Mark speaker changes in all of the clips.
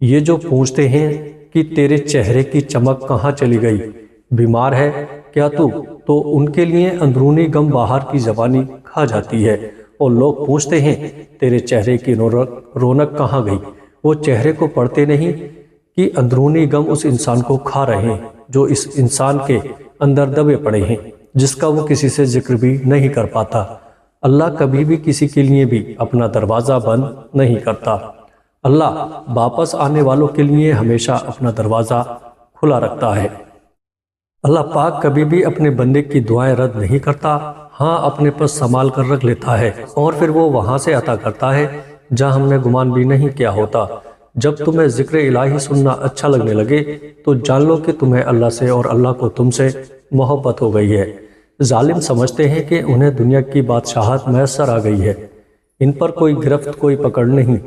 Speaker 1: یہ جو پوچھتے ہیں کہ تیرے چہرے کی چمک کہاں چلی گئی، بیمار ہے کیا تو ان کے لیے اندرونی غم باہر کی زبانی کھا جاتی ہے، اور لوگ پوچھتے ہیں تیرے چہرے کی رونق کہاں گئی، وہ چہرے کو پڑھتے نہیں کہ اندرونی غم اس انسان کو کھا رہے ہیں جو اس انسان کے اندر دبے پڑے ہیں، جس کا وہ کسی سے ذکر بھی نہیں کر پاتا۔ اللہ کبھی بھی کسی کے لیے بھی اپنا دروازہ بند نہیں کرتا۔ اللہ واپس آنے والوں کے لیے ہمیشہ اپنا دروازہ کھلا رکھتا ہے۔ اللہ پاک کبھی بھی اپنے بندے کی دعائیں رد نہیں کرتا، ہاں اپنے پاس سنبھال کر رکھ لیتا ہے، اور پھر وہ وہاں سے عطا کرتا ہے جہاں ہم نے گمان بھی نہیں کیا ہوتا۔ جب تمہیں ذکر الہی سننا اچھا لگنے لگے تو جان لو کہ تمہیں اللہ سے اور اللہ کو تم سے محبت ہو گئی ہے۔ ظالم سمجھتے ہیں کہ انہیں دنیا کی بادشاہت میسر آ گئی ہے، ان پر کوئی گرفت کوئی پکڑ نہیں،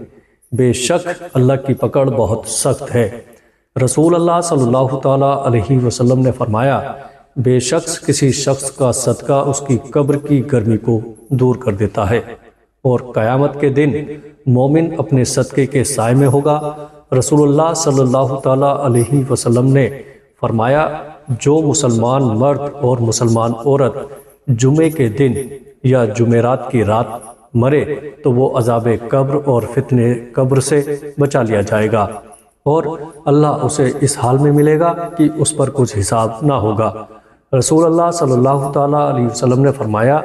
Speaker 1: بے شک اللہ کی پکڑ بہت سخت ہے۔ رسول اللہ صلی اللہ تعالیٰ علیہ وسلم نے فرمایا، بے شک کسی شخص کا صدقہ اس کی قبر کی گرمی کو دور کر دیتا ہے، اور قیامت کے دن مومن اپنے صدقے کے سائے میں ہوگا۔ رسول اللہ صلی اللہ تعالیٰ علیہ وسلم نے فرمایا، جو مسلمان مرد اور مسلمان عورت جمعے کے دن یا جمعرات کی رات مرے تو وہ عذاب قبر اور فتنے قبر سے بچا لیا جائے گا، اور اللہ اسے اس حال میں ملے گا کہ اس پر کچھ حساب نہ ہوگا۔ رسول اللہ صلی اللہ تعالیٰ علیہ وسلم نے فرمایا،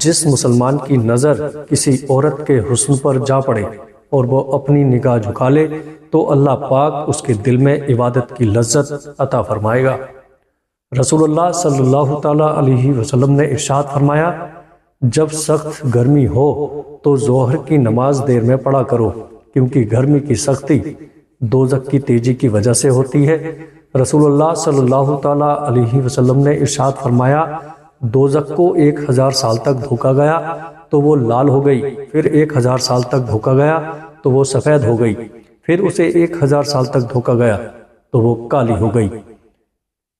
Speaker 1: جس مسلمان کی نظر کسی عورت کے حسن پر جا پڑے اور وہ اپنی نگاہ جھکا لے تو اللہ پاک اس کے دل میں عبادت کی لذت عطا فرمائے گا۔ رسول اللہ صلی اللہ تعالیٰ علیہ وسلم نے ارشاد فرمایا، جب سخت گرمی ہو تو ظہر کی نماز دیر میں پڑھا کرو، کیونکہ گرمی کی سختی دوزخ کی تیزی کی وجہ سے ہوتی ہے۔ رسول اللہ صلی اللہ تعالیٰ علیہ وسلم نے ارشاد فرمایا، دوزخ کو 1000 سال تک دھوکا گیا تو وہ لال ہو گئی، پھر 1000 سال تک دھوکا گیا تو وہ سفید ہو گئی، پھر اسے 1000 سال تک دھوکا گیا تو وہ کالی ہو گئی۔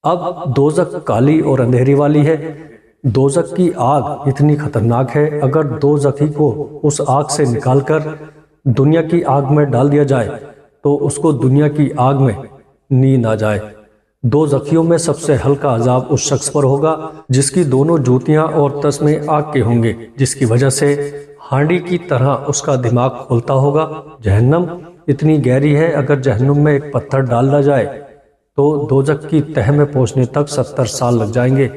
Speaker 1: اب دوزخ کالی اور اندھیری والی ہے۔ دوزخ کی آگ اتنی خطرناک ہے، اگر دوزخی کو اس آگ سے نکال کر دنیا کی آگ میں ڈال دیا جائے تو اس کو دنیا کی آگ میں نیند آ جائے۔ دوزخیوں میں سب سے ہلکا عذاب اس شخص پر ہوگا جس کی دونوں جوتیاں اور تسمے آگ کے ہوں گے، جس کی وجہ سے ہانڈی کی طرح اس کا دماغ کھولتا ہوگا۔ جہنم اتنی گہری ہے، اگر جہنم میں ایک پتھر ڈال دیا جائے تو دوزخ کی تہہ میں پہنچنے تک 70 سال لگ جائیں گے۔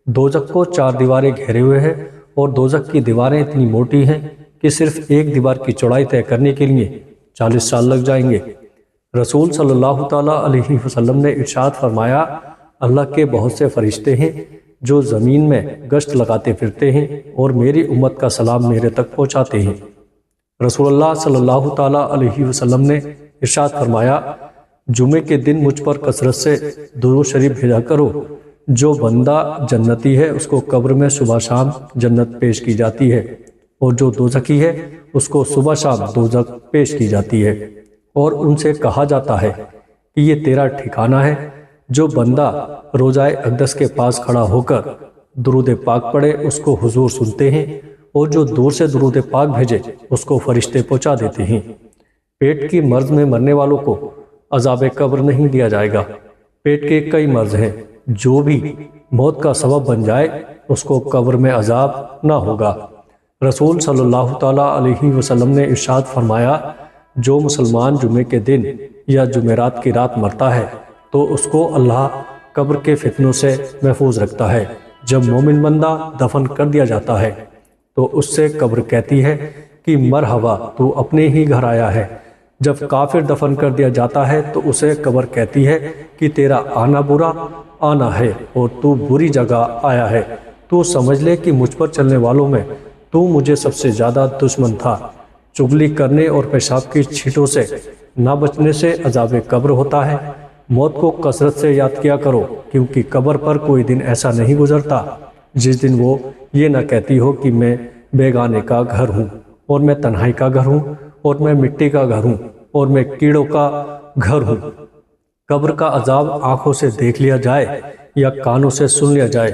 Speaker 1: دوزخ کو 4 دیواریں گھیرے ہوئے ہیں، اور دوزخ کی دیواریں اتنی موٹی ہیں کہ صرف ایک دیوار کی چوڑائی طے کرنے کے لیے 40 سال لگ جائیں گے۔ رسول صلی اللہ تعالیٰ علیہ وسلم نے ارشاد فرمایا، اللہ کے بہت سے فرشتے ہیں جو زمین میں گشت لگاتے پھرتے ہیں اور میری امت کا سلام میرے تک پہنچاتے ہیں۔ رسول اللہ صلی اللہ تعالیٰ علیہ وسلم نے ارشاد فرمایا، جمعے کے دن مجھ پر کثرت سے درود شریف بھیجا کرو۔ جو بندہ جنتی ہے اس کو قبر میں صبح شام جنت پیش کی جاتی ہے، اور جو دوزخی ہے اس کو صبح شام دوزخ پیش کی جاتی ہے، اور ان سے کہا جاتا ہے کہ یہ تیرا ٹھکانہ ہے۔ جو بندہ روضہ اقدس کے پاس کھڑا ہو کر درود پاک پڑھے اس کو حضور سنتے ہیں، اور جو دور سے درود پاک بھیجے اس کو فرشتے پہنچا دیتے ہیں۔ پیٹ کی مرض میں مرنے والوں کو عذاب قبر نہیں دیا جائے گا۔ پیٹ کے کئی مرض ہیں، جو بھی موت کا سبب بن جائے اس کو قبر میں عذاب نہ ہوگا۔ رسول صلی اللہ تعالیٰ علیہ وسلم نے ارشاد فرمایا، جو مسلمان جمعے کے دن یا جمعرات کی رات مرتا ہے تو اس کو اللہ قبر کے فتنوں سے محفوظ رکھتا ہے۔ جب مومن بندہ دفن کر دیا جاتا ہے تو اس سے قبر کہتی ہے کہ مرحبا، تو اپنے ہی گھر آیا ہے۔ جب کافر دفن کر دیا جاتا ہے تو اسے قبر کہتی ہے کہ تیرا آنا برا آنا ہے اور تو بری جگہ آیا ہے۔ تو سمجھ لے کہ مجھ پر چلنے والوں میں تو مجھے سب سے زیادہ دشمن تھا۔ چغلی کرنے اور پیشاب کی چھینٹوں سے نہ بچنے سے عذاب قبر ہوتا ہے۔ موت کو کثرت سے یاد کیا کرو، کیونکہ قبر پر کوئی دن ایسا نہیں گزرتا جس دن وہ یہ نہ کہتی ہو کہ میں بیگانے کا گھر ہوں، اور میں تنہائی کا گھر ہوں، اور میں مٹی کا گھر ہوں، اور میں کیڑوں کا گھر ہوں۔ قبر کا عذاب آنکھوں سے دیکھ لیا جائے یا کانوں سے سن لیا جائے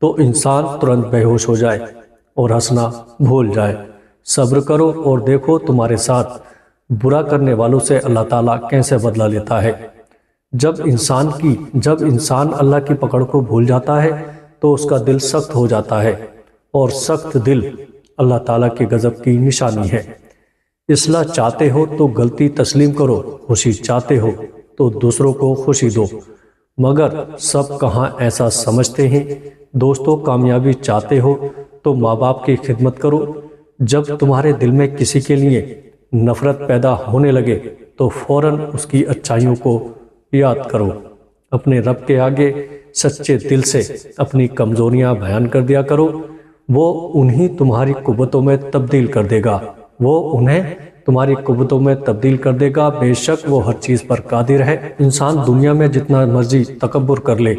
Speaker 1: تو انسان ترنت بے ہوش ہو جائے اور ہنسنا بھول جائے۔ صبر کرو اور دیکھو تمہارے ساتھ برا کرنے والوں سے اللہ تعالیٰ کیسے بدلہ لیتا ہے۔ جب انسان اللہ کی پکڑ کو بھول جاتا ہے تو اس کا دل سخت ہو جاتا ہے، اور سخت دل اللہ تعالیٰ کے غضب کی نشانی ہے۔ اصلاح چاہتے ہو تو غلطی تسلیم کرو، خوشی چاہتے ہو تو دوسروں کو خوشی دو، مگر سب کہاں ایسا سمجھتے ہیں۔ دوستو، کامیابی چاہتے ہو تو ماں باپ کی خدمت کرو۔ جب تمہارے دل میں کسی کے لیے نفرت پیدا ہونے لگے تو فوراً اس کی اچھائیوں کو یاد کرو۔ اپنے رب کے آگے سچے دل سے اپنی کمزوریاں بیان کر دیا کرو، وہ انہیں تمہاری قوتوں میں تبدیل کر دے گا، بے شک وہ ہر چیز پر قادر ہے۔ انسان دنیا میں جتنا مرضی تکبر کر لے،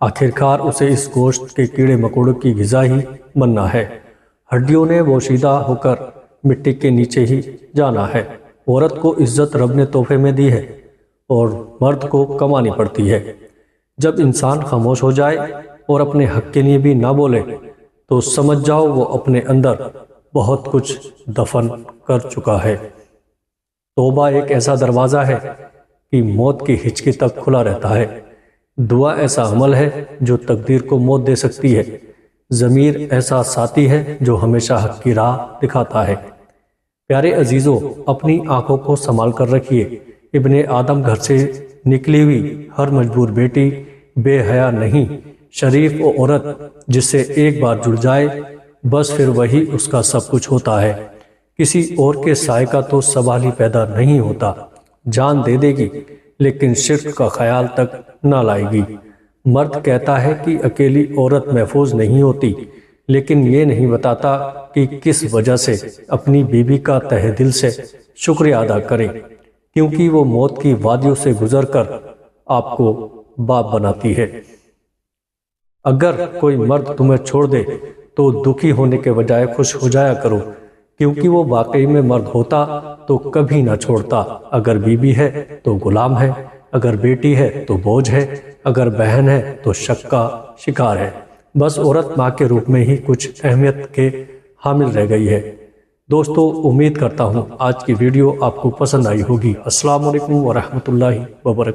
Speaker 1: آخرکار اسے اس گوشت کے کیڑے مکوڑوں کی غذا ہی بننا ہے۔ ہڈیوں نے بوشیدہ ہو کر مٹی کے نیچے ہی جانا ہے۔ عورت کو عزت رب نے تحفے میں دی ہے اور مرد کو کمانی پڑتی ہے۔ جب انسان خاموش ہو جائے اور اپنے حق کے لیے بھی نہ بولے تو سمجھ جاؤ وہ اپنے اندر بہت کچھ دفن کر چکا ہے۔ توبہ ایک ایسا دروازہ ہے کہ موت کی ہچکی تک کھلا رہتا ہے۔ دعا ایسا عمل ہے جو تقدیر کو موت دے سکتی ہے۔ ضمیر ایسا ساتھی ہے جو ہمیشہ حق کی راہ دکھاتا ہے۔ پیارے عزیزو، اپنی آنکھوں کو سنبھال کر رکھیے۔ ابن آدم گھر سے نکلی ہوئی ہر مجبور بیٹی بے حیا نہیں۔ شریف و عورت جس سے ایک بار جڑ جائے بس پھر وہی اس کا سب کچھ ہوتا ہے۔ کسی اور کے سائے کا تو سوال ہی پیدا نہیں ہوتا۔ جان دے دے گی لیکن شرک کا خیال تک نہ لائے گی۔ مرد کہتا ہے کہ اکیلی عورت محفوظ نہیں ہوتی، لیکن یہ نہیں بتاتا کہ کس وجہ سے اپنی بیوی کا تہ دل سے شکریہ ادا کریں، کیونکہ وہ موت کی وادیوں سے گزر کر آپ کو باپ بناتی ہے۔ اگر کوئی مرد تمہیں چھوڑ دے تو دکھی ہونے کے بجائے خوش ہو جایا کرو، کیونکہ وہ واقعی میں مرد ہوتا تو کبھی نہ چھوڑتا۔ اگر بیوی ہے تو غلام ہے، اگر بیٹی ہے تو بوجھ ہے، اگر بہن ہے تو شک کا شکار ہے۔ بس عورت ماں کے روپ میں ہی کچھ اہمیت کے حامل رہ گئی ہے۔ دوستو، امید کرتا ہوں آج کی ویڈیو آپ کو پسند آئی ہوگی۔ السلام علیکم ورحمۃ اللہ وبرکاتہ۔